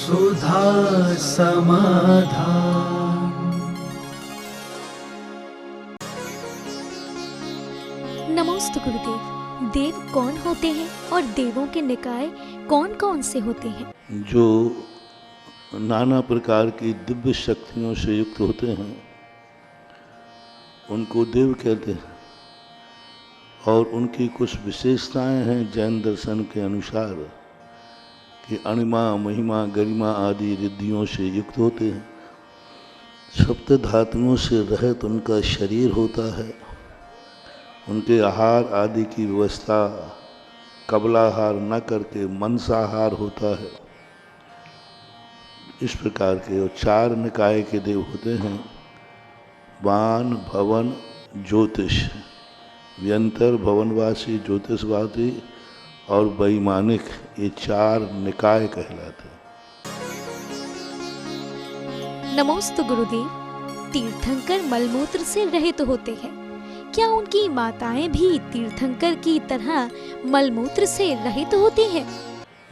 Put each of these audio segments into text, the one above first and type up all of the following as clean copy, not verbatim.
सुधा समाधान। नमोस्तु गुरुदेव। देव कौन होते हैं और देवों के निकाय कौन कौन से होते हैं? जो नाना प्रकार की दिव्य शक्तियों से युक्त होते हैं उनको देव कहते हैं, और उनकी कुछ विशेषताएं हैं जैन दर्शन के अनुसार कि अणिमा, महिमा, गरिमा आदि रिद्धियों से युक्त होते हैं। सप्त धातुओं से रहित उनका शरीर होता है। उनके आहार आदि की व्यवस्था कबलाहार न करके मनसाहार होता है। इस प्रकार के और 4 निकाय के देव होते हैं: बान, भवन, ज्योतिष। व्यंतर, भवनवासी, ज्योतिषवासी और वैमानिक, ये 4 निकाय कहलाते हैं। नमोस्तु गुरुदेव। तीर्थंकर मलमूत्र से रहित होते हैं। क्या उनकी माताएं भी तीर्थंकर की तरह मलमूत्र से रहित होती हैं?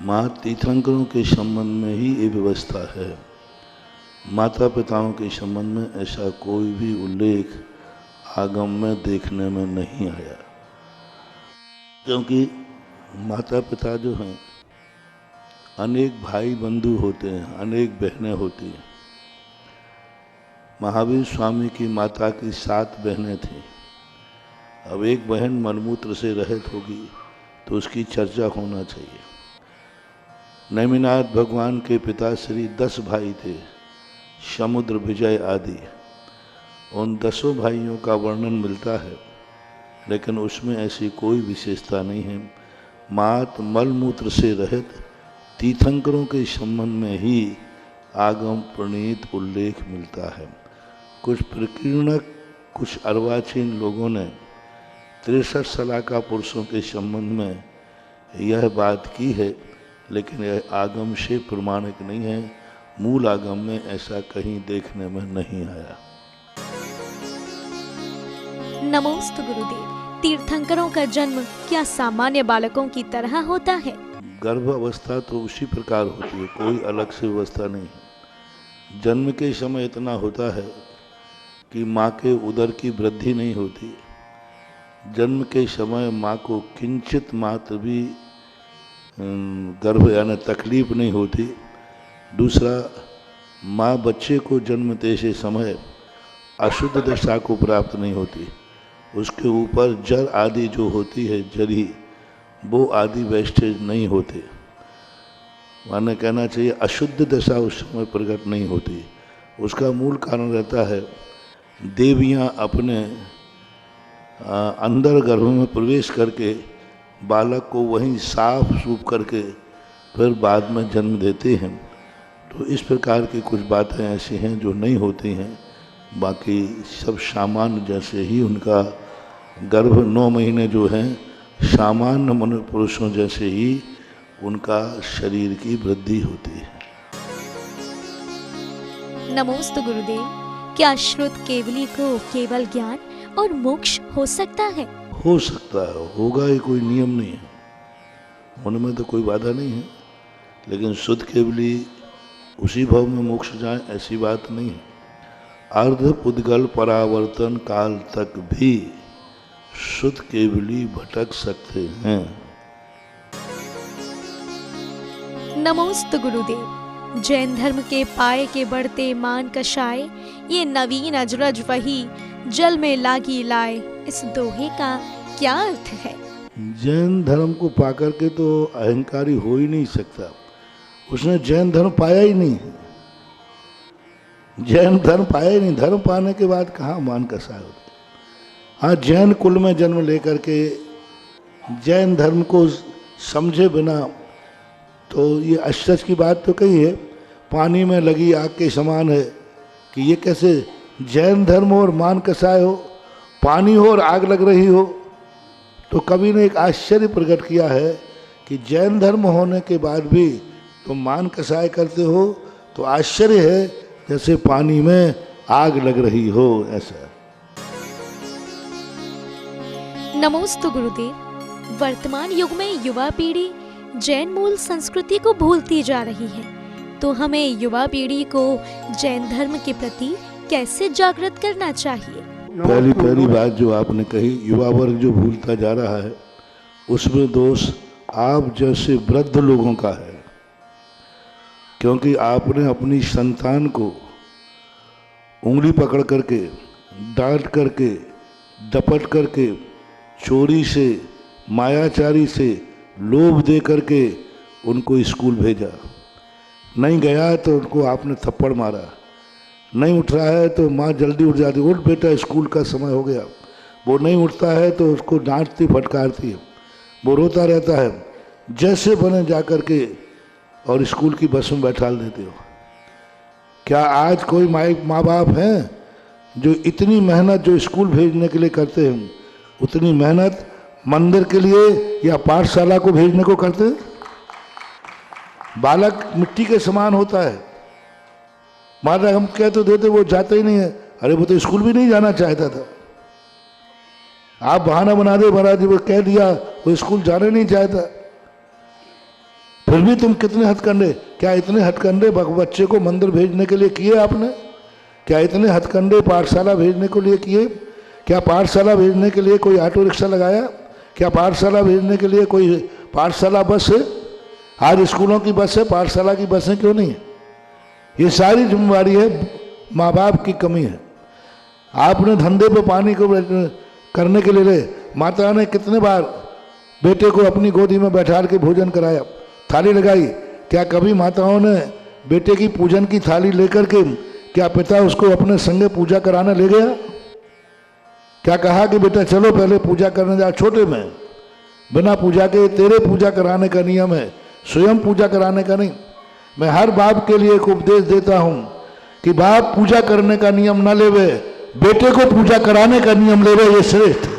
माँ तीर्थंकरों के संबंध में ही ये व्यवस्था है। माता पिताओं के संबंध में ऐसा कोई भी उल्लेख आगम में देखने में नहीं आया, क्योंकि माता पिता जो हैं अनेक भाई बंधु होते हैं, अनेक बहनें होती हैं। महावीर स्वामी की माता की 7 बहनें थीं। अब एक बहन मलमूत्र से रहित होगी तो उसकी चर्चा होना चाहिए। नेमिनाथ भगवान के पिताश्री 10 भाई थे, समुद्र, विजय आदि। उन 10 भाइयों का वर्णन मिलता है, लेकिन उसमें ऐसी कोई विशेषता नहीं है। मात्र मलमूत्र से रहित तीर्थंकरों के संबंध में ही आगम प्रणीत उल्लेख मिलता है। कुछ प्रकीर्णक, कुछ अर्वाचीन लोगों ने 63 सलाका पुरुषों के संबंध में यह बात की है, लेकिन यह आगम से प्रमाणिक नहीं है। मूल आगम में ऐसा कहीं देखने में नहीं आया। नमोस्तु गुरुदेव। तीर्थंकरों का जन्म क्या सामान्य बालकों की तरह होता है? गर्भ अवस्था तो उसी प्रकार होती है, कोई अलग से व्यवस्था नहीं है। जन्म के समय इतना होता है कि माँ के उदर की वृद्धि नहीं होती। जन्म के समय माँ को किंचित मात्र भी गर्भ यानी तकलीफ नहीं होती। दूसरा, माँ बच्चे को जन्मते से समय अशुद्ध दशा को प्राप्त नहीं होती। उसके ऊपर जर आदि जो होती है, जरी, वो आदि वेस्टेज नहीं होते। माने कहना चाहिए अशुद्ध दशा उस समय प्रकट नहीं होती। उसका मूल कारण रहता है देवियाँ अपने अंदर गर्भ में प्रवेश करके बालक को वहीं साफ सूफ करके फिर बाद में जन्म देते हैं। तो इस प्रकार की कुछ बातें ऐसी हैं जो नहीं होती हैं। बाकी सब सामान्य जैसे ही उनका गर्भ 9 महीने जो हैं सामान्य मनुष्य पुरुषों जैसे ही उनका शरीर की वृद्धि होती है। नमोस्तु गुरुदेव। क्या श्रुत केवली को केवल ज्ञान और मोक्ष हो सकता है? हो सकता है, होगा, ये कोई नियम नहीं है, होने में तो कोई बाधा नहीं है। लेकिन शुद्ध केवली उसी भाव में मोक्ष जाए ऐसी बात नहीं है। अर्ध पुद्गल परावर्तन काल तक भी शुद्ध केवली भटक सकते हैं। नमोस्तु गुरुदेव। जैन धर्म के पाए के बढ़ते मान कषाय, ये नवीन अजरज वही जल में लागी लाए, इस दोहे का क्या अर्थ है? जैन धर्म को पाकर के तो अहंकारी हो ही नहीं सकता। उसने जैन धर्म पाया ही नहीं। जैन धर्म पाया ही नहीं। धर्म पाने के बाद कहाँ मान कषाय होता। हाँ, जैन कुल में जन्म लेकर के जैन धर्म को समझे बिना तो ये आश्चर्य की बात तो कही है, पानी में लगी आग के समान है कि ये कैसे जैन धर्म और मान कषाय हो, पानी हो और आग लग रही हो। तो कवि ने एक आश्चर्य प्रकट किया है कि जैन धर्म होने के बाद भी तुम मान कषाय करते हो, तो आश्चर्य है जैसे पानी में आग लग रही हो, ऐसा। नमोस्तु गुरुदेव। वर्तमान युग में युवा पीढ़ी जैन मूल संस्कृति को भूलती जा रही है, तो हमें युवा पीढ़ी को जैन धर्म के प्रति कैसे जागृत करना चाहिए? पहली बात जो आपने कही, युवा वर्ग जो भूलता जा रहा है, उसमें दोष आप जैसे वृद्ध लोगों का है, क्योंकि आपने अपनी संतान को उंगली पकड़ करके, डांट करके, डपट करके, चोरी से, मायाचारी से, लोभ दे करके उनको स्कूल भेजा। नहीं गया तो उनको आपने थप्पड़ मारा, नहीं उठ रहा है तो माँ जल्दी उठ जाती, उठ बेटा स्कूल का समय हो गया। वो नहीं उठता है तो उसको डांटती फटकारती है, वो रोता रहता है, जैसे बने जा कर के और स्कूल की बस में बैठाल देते हो। क्या आज कोई माँ बाप हैं जो इतनी मेहनत जो स्कूल भेजने के लिए करते हैं, उतनी मेहनत मंदिर के लिए या पाठशाला को भेजने को करते हैं? बालक मिट्टी के समान होता है, माता हम कह तो देते, वो जाते ही नहीं है। अरे वो तो स्कूल भी नहीं जाना चाहता था, आप बहाना बना दे, महाराज जी वो कह दिया वो स्कूल जाने नहीं चाहता, फिर भी तुम कितने हथकंडे, क्या इतने हथकंडे बच्चे को मंदिर भेजने के लिए किए आपने? क्या इतने हथकंडे पाठशाला भेजने के लिए किए? क्या पाठशाला भेजने के लिए कोई ऑटो रिक्शा लगाया? क्या पाठशाला भेजने के लिए कोई पाठशाला बस है? आज स्कूलों की बस है, पाठशाला की बसें क्यों नहीं है? ये सारी जिम्मेवारी है, माँ बाप की कमी है। आपने धंधे पे पानी को करने के लिए माता ने कितने बार बेटे को अपनी गोदी में बैठा के भोजन कराया, थाली लगाई। क्या कभी माताओं ने बेटे की पूजन की थाली लेकर के, क्या पिता उसको अपने संगे पूजा कराने ले गया? क्या कहा कि बेटा चलो पहले पूजा करने जा? छोटे में बिना पूजा के, तेरे पूजा कराने का नियम है, स्वयं पूजा कराने का नहीं। मैं हर बाप के लिए एक उपदेश देता हूं कि बाप पूजा करने का नियम ना लेवे, बेटे को पूजा कराने का नियम लेवे, ये श्रेष्ठ।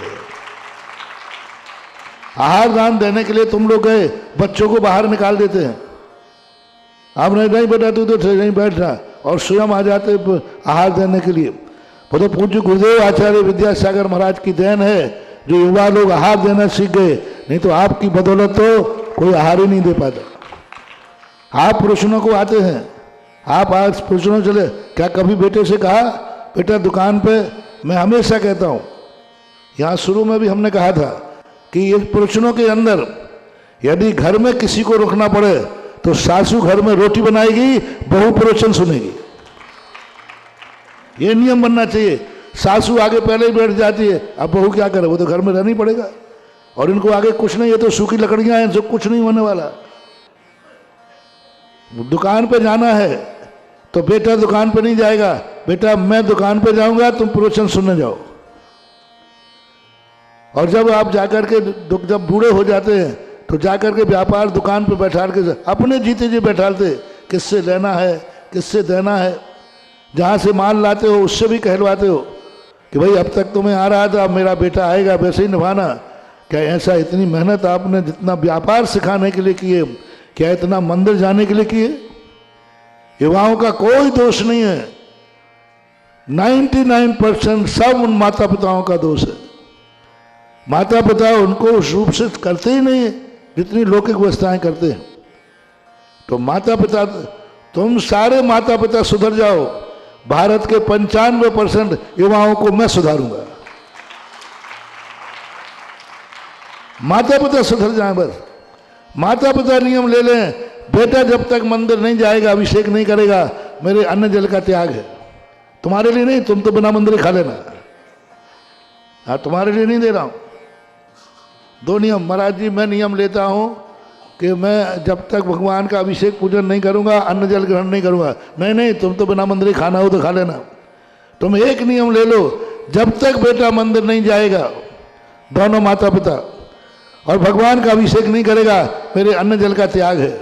आहार दान देने के लिए तुम लोग गए, बच्चों को बाहर निकाल देते हैं, आपने नहीं बेटा तू तो नहीं बैठ रहा, और स्वयं आ जाते आहार देने के लिए। वो तो पूज्य गुरुदेव आचार्य विद्यासागर महाराज की देन है जो युवा लोग आहार देना सीख गए, नहीं तो आपकी बदौलत तो कोई आहार ही नहीं दे पाता। आप पुरुषों को आते हैं, आप आज पुरुषों चले, क्या कभी बेटे से कहा बेटा दुकान पे? मैं हमेशा कहता हूँ, यहाँ शुरू में भी हमने कहा था कि ये पुरुषों के अंदर यदि घर में किसी को रुकना पड़े तो सासू घर में रोटी बनाएगी, बहू प्रवचन सुनेगी। ये नियम बनना चाहिए। सासू आगे पहले ही बैठ जाती है, अब बहू क्या करे, वो तो घर में रहना ही पड़ेगा, और इनको आगे कुछ नहीं, ये तो सूखी लकड़ियां हैं, जो कुछ नहीं होने वाला। दुकान पे जाना है तो बेटा दुकान पे नहीं जाएगा, बेटा मैं दुकान पे जाऊंगा, तुम प्रवचन सुनने जाओ। और जब आप जाकर के जब बूढ़े हो जाते हैं तो जाकर के व्यापार दुकान पे बैठा के अपने जीते जी बैठाते, किससे लेना है, किससे देना है, जहाँ से माल लाते हो उससे भी कहलवाते हो कि भाई अब तक तुम्हें आ रहा था, मेरा बेटा आएगा, वैसे ही निभाना। क्या ऐसा इतनी मेहनत आपने जितना व्यापार सिखाने के लिए किए, क्या इतना मंदिर जाने के लिए किए? युवाओं का कोई दोष नहीं है, 99% सब उन माता पिताओं का दोष है। माता पिता उनको उस रूप से करते ही नहीं है जितनी लौकिक व्यवस्थाएं करते हैं। तो माता पिता, तुम सारे माता पिता सुधर जाओ, भारत के 95% युवाओं को मैं सुधारूंगा। माता पिता सुधर जाएं बस। माता पिता नियम ले लें, बेटा जब तक मंदिर नहीं जाएगा, अभिषेक नहीं करेगा, मेरे अन्न जल का त्याग है। तुम्हारे लिए नहीं, तुम तो बिना मंदिर खा लेना, हाँ तुम्हारे लिए नहीं दे रहा हूं। 2 नियम महाराज जी, मैं नियम लेता हूं कि मैं जब तक भगवान का अभिषेक पूजन नहीं करूंगा, अन्न जल ग्रहण नहीं करूंगा। नहीं नहीं, तुम तो बिना मंदिर खाना हो तो खा लेना। तुम एक नियम ले लो, जब तक बेटा मंदिर नहीं जाएगा, दोनों माता पिता, और भगवान का अभिषेक नहीं करेगा, मेरे अन्न जल का त्याग है।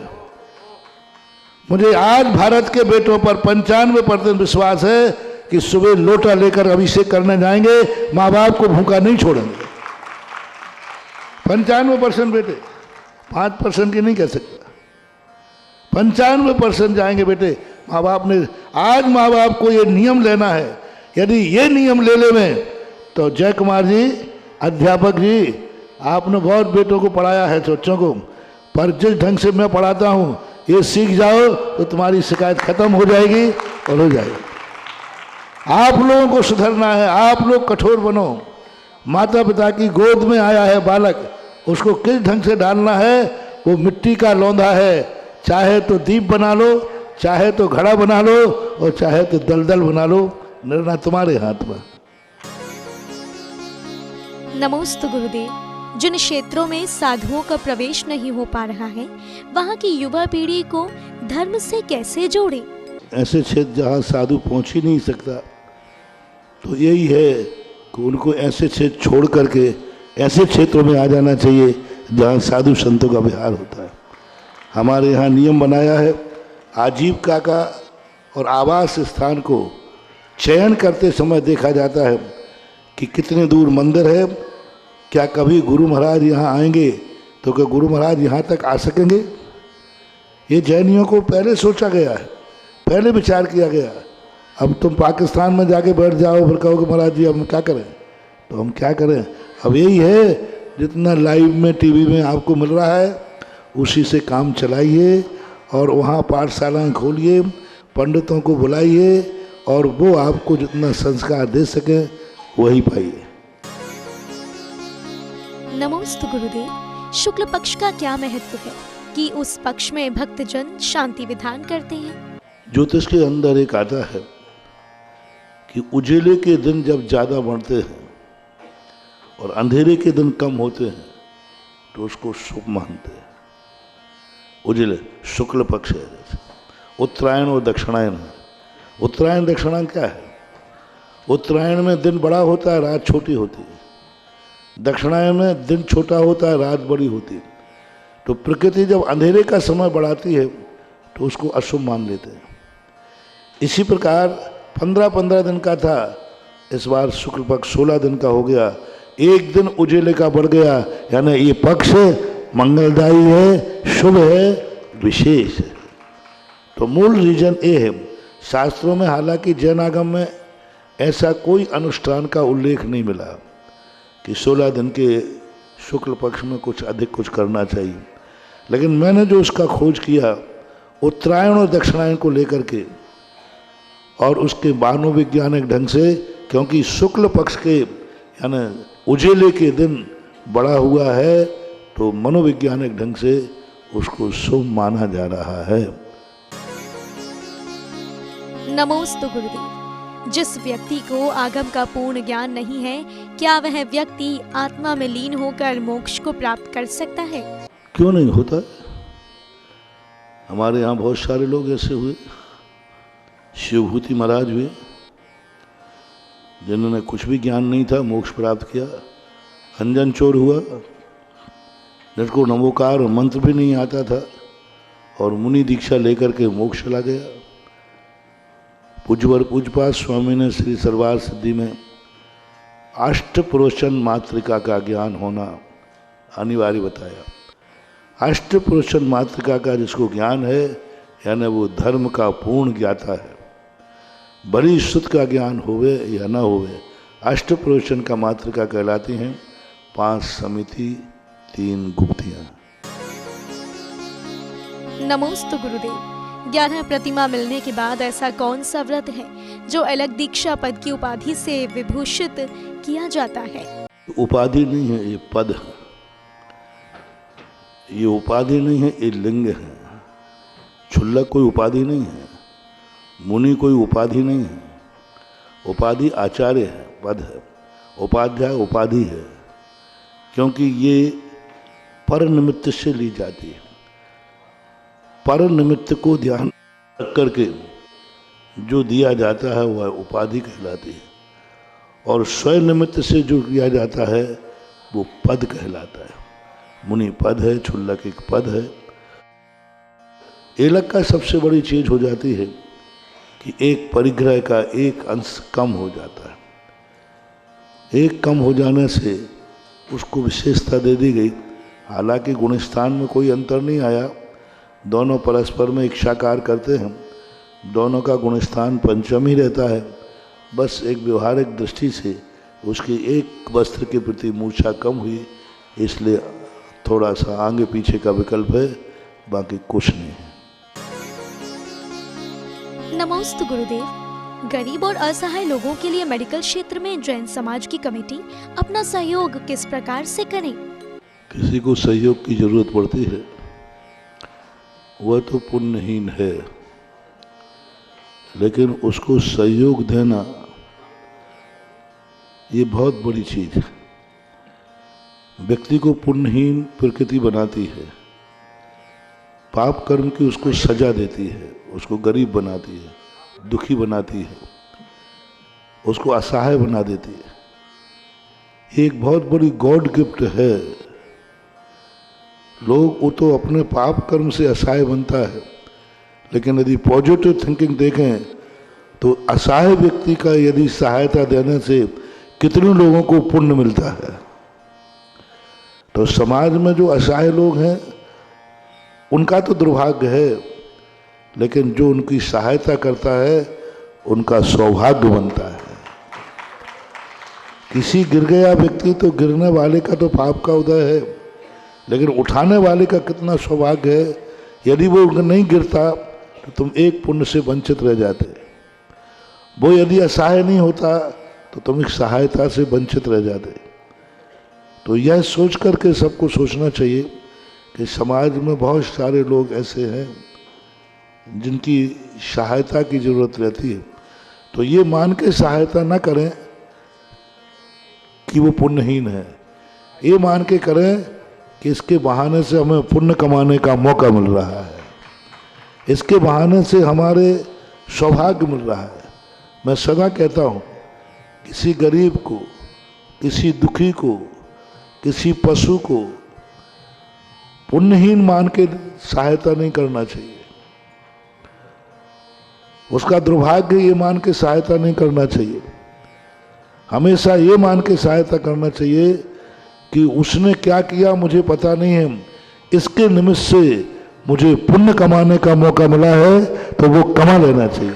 मुझे आज भारत के बेटों पर 95% विश्वास है कि सुबह लोटा लेकर अभिषेक करने जाएंगे, माँ बाप को भूखा नहीं छोड़ेंगे। 95% बेटे, 5% की नहीं कह सकता, 95% जाएंगे बेटे। माँ बाप ने, आज माँ बाप को ये नियम लेना है। यदि ये नियम ले लें तो जय कुमार जी, अध्यापक जी, आपने बहुत बेटों को पढ़ाया है, बच्चों को, पर जिस ढंग से मैं पढ़ाता हूँ, ये सीख जाओ तो तुम्हारी शिकायत खत्म हो जाएगी और हो जाएगी। आप लोगों को सुधरना है, आप लोग कठोर बनो। माता पिता की गोद में आया है बालक, उसको किस ढंग से डालना है, वो मिट्टी का लौंधा है। चाहे तो दीप बना लो, चाहे तो घड़ा बना लो, और चाहे तो दलदल बना लो, निर्णय तुम्हारे हाथ में। नमोस्तु गुरुदेव। जिन क्षेत्रों में साधुओं का प्रवेश नहीं हो पा रहा है, वहाँ की युवा पीढ़ी को धर्म से कैसे जोड़े? ऐसे क्षेत्र जहाँ साधु पहुँच ही नहीं सकता, तो यही है कि उनको ऐसे क्षेत्र छोड़ करके ऐसे क्षेत्रों में आ जाना चाहिए जहाँ साधु संतों का विहार होता है। हमारे यहाँ नियम बनाया है, आजीविका का और आवास स्थान को चयन करते समय देखा जाता है कि कितने दूर मंदिर है, क्या कभी गुरु महाराज यहाँ आएंगे, तो क्या गुरु महाराज यहाँ तक आ सकेंगे। ये जैनियों को पहले सोचा गया है, पहले विचार किया गया। अब तुम पाकिस्तान में जाके बैठ जाओ, फिर कहोगे महाराज जी हम क्या करें, तो हम क्या करें। अब यही है, जितना लाइव में टीवी में आपको मिल रहा है उसी से काम चलाइए, और वहाँ पाठशालाएँ खोलिए, पंडितों को बुलाइए, और वो आपको जितना संस्कार दे सके वही पाइए। नमोस्तु गुरुदेव। शुक्ल पक्ष का क्या महत्व है कि उस पक्ष में भक्तजन शांति विधान करते हैं? ज्योतिष के अंदर एक आता है कि उजेले के दिन जब ज़्यादा बढ़ते हैं और अंधेरे के दिन कम होते हैं तो उसको शुभ मानते हैं। उजले शुक्ल पक्ष है, जैसे उत्तरायण और दक्षिणायन है। उत्तरायण दक्षिणायन क्या है? उत्तरायण में दिन बड़ा होता है, रात छोटी होती है। दक्षिणायन में दिन छोटा होता है, रात बड़ी होती है। तो प्रकृति जब अंधेरे का समय बढ़ाती है तो उसको अशुभ मान लेते हैं। इसी प्रकार 15-15 दिन का था, इस बार शुक्ल पक्ष 16 दिन का हो गया। एक दिन उजेले का बढ़ गया, यानी ये पक्ष मंगलदायी है, शुभ है, विशेष है। तो मूल रीजन ये है। शास्त्रों में हालांकि जैनागम में ऐसा कोई अनुष्ठान का उल्लेख नहीं मिला कि 16 दिन के शुक्ल पक्ष में कुछ अधिक कुछ करना चाहिए, लेकिन मैंने जो उसका खोज किया उत्तरायण और दक्षिणायन को लेकर के, और उसके मनोवैज्ञानिक ढंग से, क्योंकि शुक्ल पक्ष के यानी उजेले के दिन बड़ा हुआ है, तो मनोवैज्ञानिक ढंग से उसको शुभ माना जा रहा है। नमोस्तु गुरुदेव। जिस व्यक्ति को आगम का पूर्ण ज्ञान नहीं है, क्या वह व्यक्ति आत्मा में लीन होकर मोक्ष को प्राप्त कर सकता है? क्यों नहीं होता? हमारे यहाँ बहुत सारे लोग ऐसे हुए, शिवभूति महाराज हुए, जिन्होंने कुछ भी ज्ञान नहीं था मोक्ष प्राप्त किया। अंजन चोर हुआ, जिसको नमोकार और मंत्र भी नहीं आता था, और मुनि दीक्षा लेकर के मोक्ष चला गया। पूज्यवर पूज्यपाद स्वामी ने श्री सरवार सिद्धि में अष्टपुरुषन मातृका का ज्ञान होना अनिवार्य बताया। अष्टपुरुषन मातृका का जिसको ज्ञान है, यानी वो धर्म का पूर्ण ज्ञाता है। बड़ी शुद्ध का ज्ञान होवे या न होवे, अष्टपुरुषन का मातृका कहलाती हैं 5 समिति 3 गुप्तियाँ। नमोस्तु गुरुदेव। 11 प्रतिमा मिलने के बाद ऐसा कौन सा व्रत है जो अलग दीक्षा पद की उपाधि से विभूषित किया जाता है? उपाधि नहीं है, ये पद है। ये उपाधि नहीं है, ये लिंग है। क्षुल्लक कोई उपाधि नहीं है, मुनि कोई उपाधि नहीं है। उपाधि आचार्य है, पद है। उपाध्याय उपाधि है, क्योंकि ये पर निमित्त से ली जाती है। पर निमित्त को ध्यान रख करके जो दिया जाता है वह उपाधि कहलाती है, और स्वयं निमित्त से जो किया जाता है वो पद कहलाता है। मुनि पद है, क्षुल्लक एक पद है। एलक का सबसे बड़ी चीज हो जाती है कि एक परिग्रह का एक अंश कम हो जाता है। एक कम हो जाने से उसको विशेषता दे दी गई। हालांकि गुणस्थान में कोई अंतर नहीं आया, दोनों परस्पर में इच्छाकार करते हैं, दोनों का गुणस्थान पंचम ही रहता है। बस एक व्यवहारिक दृष्टि से उसकी एक वस्त्र के प्रति मूर्छा कम हुई, इसलिए थोड़ा सा आगे पीछे का विकल्प है, बाकी कुछ नहीं है। नमोस्तु गुरुदेव। गरीब और असहाय लोगों के लिए मेडिकल क्षेत्र में जैन समाज की कमेटी अपना सहयोग किस प्रकार से करें? किसी को सहयोग की जरूरत पड़ती है वह तो पुण्यहीन है, लेकिन उसको सहयोग देना ये बहुत बड़ी चीज है। व्यक्ति को पुण्यहीन प्रकृति बनाती है, पाप कर्म की उसको सजा देती है, उसको गरीब बनाती है, दुखी बनाती है, उसको असहाय बना देती है। एक बहुत बड़ी गॉड गिफ्ट है। लोग वो तो अपने पाप कर्म से असहाय बनता है, लेकिन यदि पॉजिटिव थिंकिंग देखें तो असहाय व्यक्ति का यदि सहायता देने से कितने लोगों को पुण्य मिलता है। तो समाज में जो असहाय लोग हैं उनका तो दुर्भाग्य है, लेकिन जो उनकी सहायता करता है उनका सौभाग्य बनता है। किसी गिर गया व्यक्ति तो गिरने वाले का तो पाप का उदय है, लेकिन उठाने वाले का कितना सौभाग्य है। यदि वो नहीं गिरता तो तुम एक पुण्य से वंचित रह जाते। वो यदि असहाय नहीं होता तो तुम एक सहायता से वंचित रह जाते। तो यह सोच करके सबको सोचना चाहिए कि समाज में बहुत सारे लोग ऐसे हैं जिनकी सहायता की जरूरत रहती है। तो ये मान के सहायता न करें कि वो पुण्यहीन है, ये मान के करें कि इसके बहाने से हमें पुण्य कमाने का मौका मिल रहा है, इसके बहाने से हमारे सौभाग्य मिल रहा है। मैं सदा कहता हूँ, किसी गरीब को, किसी दुखी को, किसी पशु को पुण्यहीन मान के सहायता नहीं करना चाहिए। उसका दुर्भाग्य ये मान के सहायता नहीं करना चाहिए। हमेशा ये मान के सहायता करना चाहिए कि उसने क्या किया मुझे पता नहीं है, इसके निमित्त से मुझे पुण्य कमाने का मौका मिला है तो वो कमा लेना चाहिए।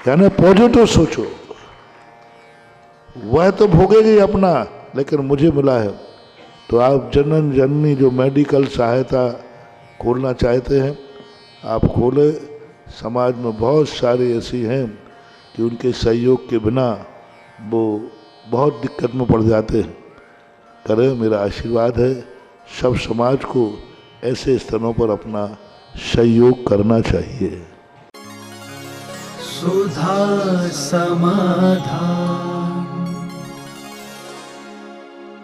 यानी पॉजिटिव सोचो। वह तो भोगेगी अपना, लेकिन मुझे मिला है। तो आप जनन जननी जो मेडिकल सहायता खोलना चाहते हैं आप खोले। समाज में बहुत सारे ऐसी हैं कि उनके सहयोग के बिना वो बहुत दिक्कत में पड़ जाते हैं। करें, मेरा आशीर्वाद है सब समाज को ऐसे स्थानों पर अपना सहयोग करना चाहिए। सुधा समाधान